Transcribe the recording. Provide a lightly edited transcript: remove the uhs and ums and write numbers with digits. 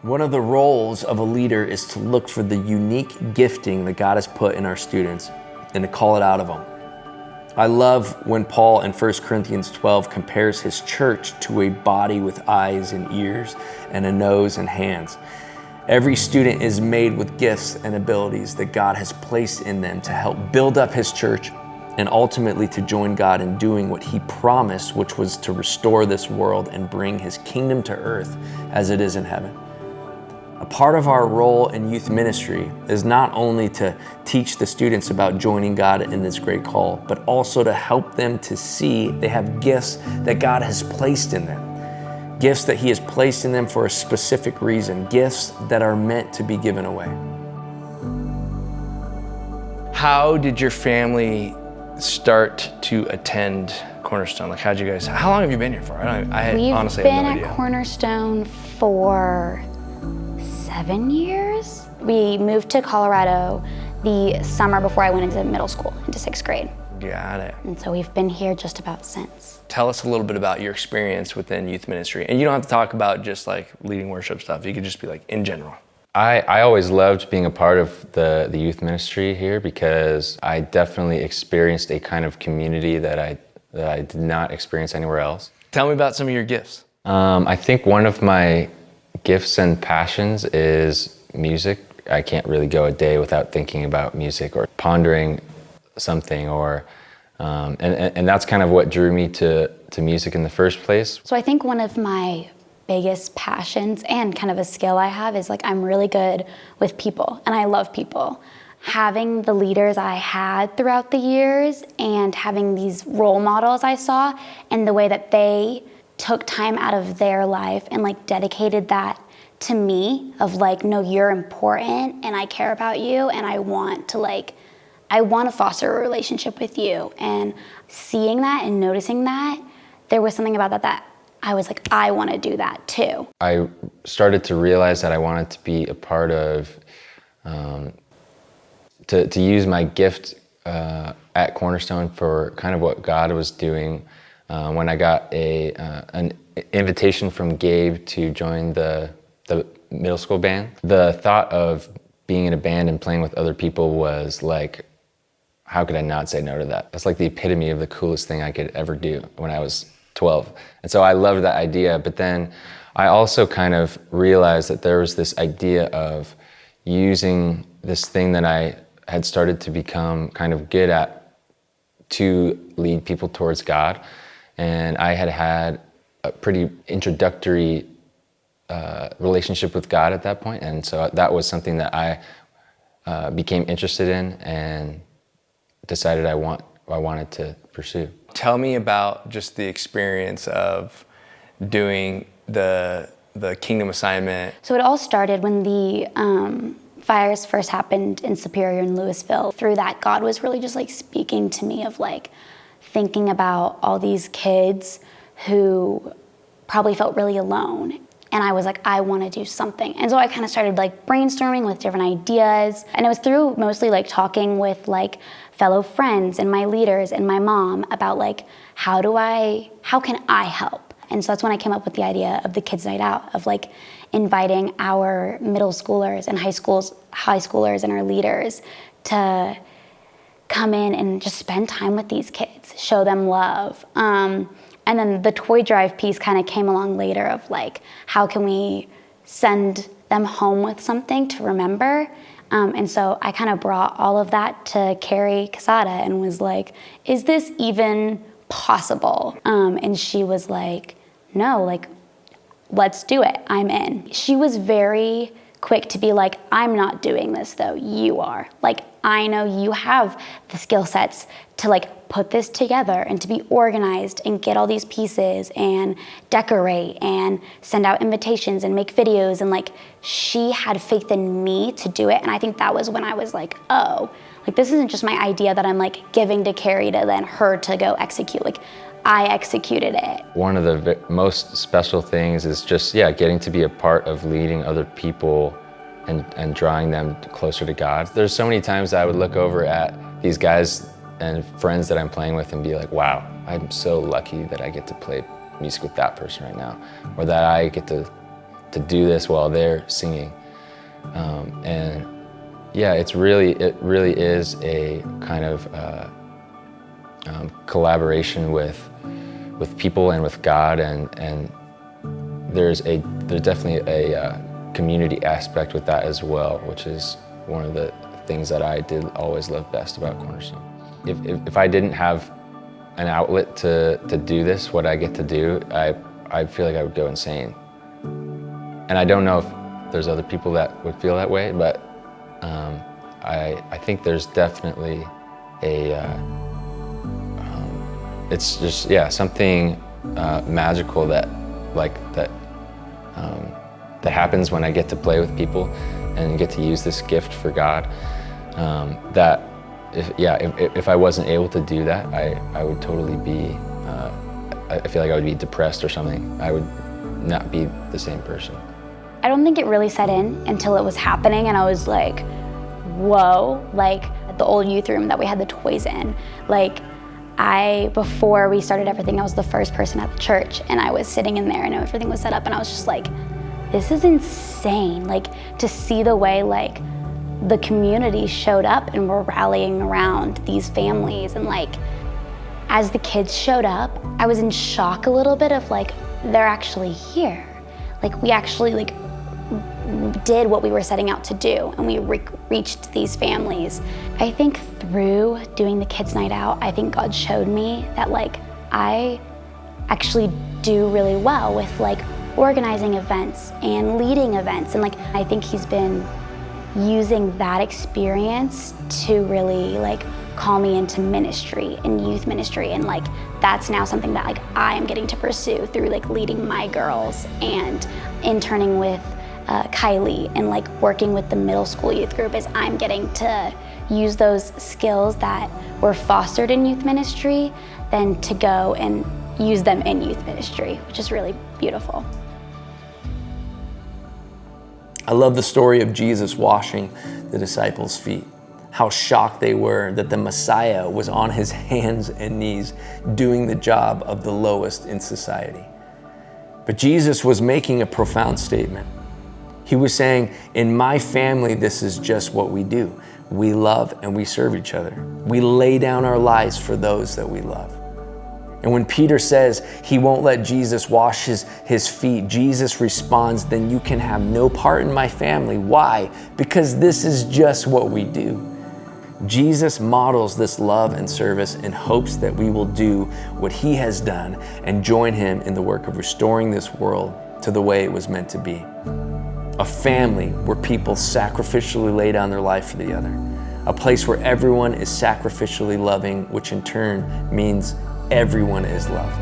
One of the roles of a leader is to look for the unique gifting that God has put in our students and to call it out of them. I love when Paul in 1 Corinthians 12 compares his church to a body with eyes and ears and a nose and hands. Every student is made with gifts and abilities that God has placed in them to help build up his church and ultimately to join God in doing what he promised, which was to restore this world and bring his kingdom to earth as it is in heaven. A part of our role in youth ministry is not only to teach the students about joining God in this great call, but also to help them to see they have gifts that God has placed in them. Gifts that he has placed in them for a specific reason. Gifts that are meant to be given away. How did your family start to attend Cornerstone? Like, how long have you been here for? I honestly have no idea. We've been at Cornerstone for 7 years. We moved to Colorado the summer before I went into middle school, into 6th grade. Got it. And so we've been here just about since. Tell us a little bit about your experience within youth ministry. And you don't have to talk about just like leading worship stuff. You could just be like in general. I always loved being a part of the youth ministry here because I definitely experienced a kind of community that I did not experience anywhere else. Tell me about some of your gifts. I think one of my gifts and passions is music. I can't really go a day without thinking about music or pondering something, or and that's kind of what drew me to music in the first place. So I think one of my biggest passions and kind of a skill I have is like I'm really good with people and I love people. Having the leaders I had throughout the years and having these role models I saw and the way that they took time out of their life and like dedicated that to me of like, no, you're important and I care about you and I want to foster a relationship with you. And seeing that and noticing that, there was something about that I was like, I want to do that too. I started to realize that I wanted to be a part of, to use my gift at Cornerstone for kind of what God was doing. When I got an invitation from Gabe to join the middle school band, the thought of being in a band and playing with other people was like, how could I not say no to that? That's like the epitome of the coolest thing I could ever do when I was 12. And so I loved that idea, but then I also kind of realized that there was this idea of using this thing that I had started to become kind of good at to lead people towards God. And I had a pretty introductory relationship with God at that point. And so that was something that I became interested in and decided I wanted to pursue. Tell me about just the experience of doing the Kingdom assignment. So it all started when the fires first happened in Superior and Louisville. Through that, God was really just like speaking to me of like thinking about all these kids who probably felt really alone. And I was like, I want to do something. And so I kind of started like brainstorming with different ideas. And it was through mostly like talking with like fellow friends and my leaders and my mom about like, how can I help? And so that's when I came up with the idea of the Kids Night Out, of like inviting our middle schoolers and high schoolers and our leaders to come in and just spend time with these kids, show them love. And then the toy drive piece kind of came along later of like, how can we send them home with something to remember? And so I kind of brought all of that to Carrie Casada and was like, is this even possible? And she was like, no, like, let's do it, I'm in. She was very quick to be like, I'm not doing this though, you are. Like, I know you have the skill sets to like put this together and to be organized and get all these pieces and decorate and send out invitations and make videos. And like, she had faith in me to do it. And I think that was when I was like, oh, like this isn't just my idea that I'm like giving to Carrie to then her to go execute. Like, I executed it. One of the most special things is just, getting to be a part of leading other people and drawing them closer to God. There's so many times I would look over at these guys and friends that I'm playing with and be like, wow, I'm so lucky that I get to play music with that person right now, or that I get to do this while they're singing. And yeah, it really is a kind of collaboration with people and with God, and there's definitely a community aspect with that as well, which is one of the things that I did always love best about Cornerstone. If I didn't have an outlet to do this, what I get to do, I feel like I would go insane. And I don't know if there's other people that would feel that way, but I think there's definitely it's just, yeah, something magical that happens when I get to play with people and get to use this gift for God. That if I wasn't able to do that, I would totally be, I feel like I would be depressed or something. I would not be the same person. I don't think it really set in until it was happening, and I was like, whoa, like at the old youth room that we had the toys in, like before we started everything, I was the first person at the church, and I was sitting in there and everything was set up, and I was just like, this is insane. Like, to see the way like the community showed up and were rallying around these families, and like as the kids showed up, I was in shock a little bit of like, they're actually here. Like, we actually like did what we were setting out to do, and we reached these families. I think through doing the kids' night out, I think God showed me that like I actually do really well with like organizing events and leading events, and like I think He's been using that experience to really like call me into ministry and youth ministry, and like that's now something that like I am getting to pursue through like leading my girls and interning with Kylie and like working with the middle school youth group, is I'm getting to use those skills that were fostered in youth ministry then to go and use them in youth ministry, which is really beautiful. I love the story of Jesus washing the disciples' feet. How shocked they were that the Messiah was on his hands and knees doing the job of the lowest in society. But Jesus was making a profound statement. He was saying, in my family, this is just what we do. We love and we serve each other. We lay down our lives for those that we love. And when Peter says he won't let Jesus wash his feet, Jesus responds, then you can have no part in my family. Why? Because this is just what we do. Jesus models this love and service in hopes that we will do what he has done and join him in the work of restoring this world to the way it was meant to be. A family where people sacrificially lay down their life for the other. A place where everyone is sacrificially loving, which in turn means everyone is loved.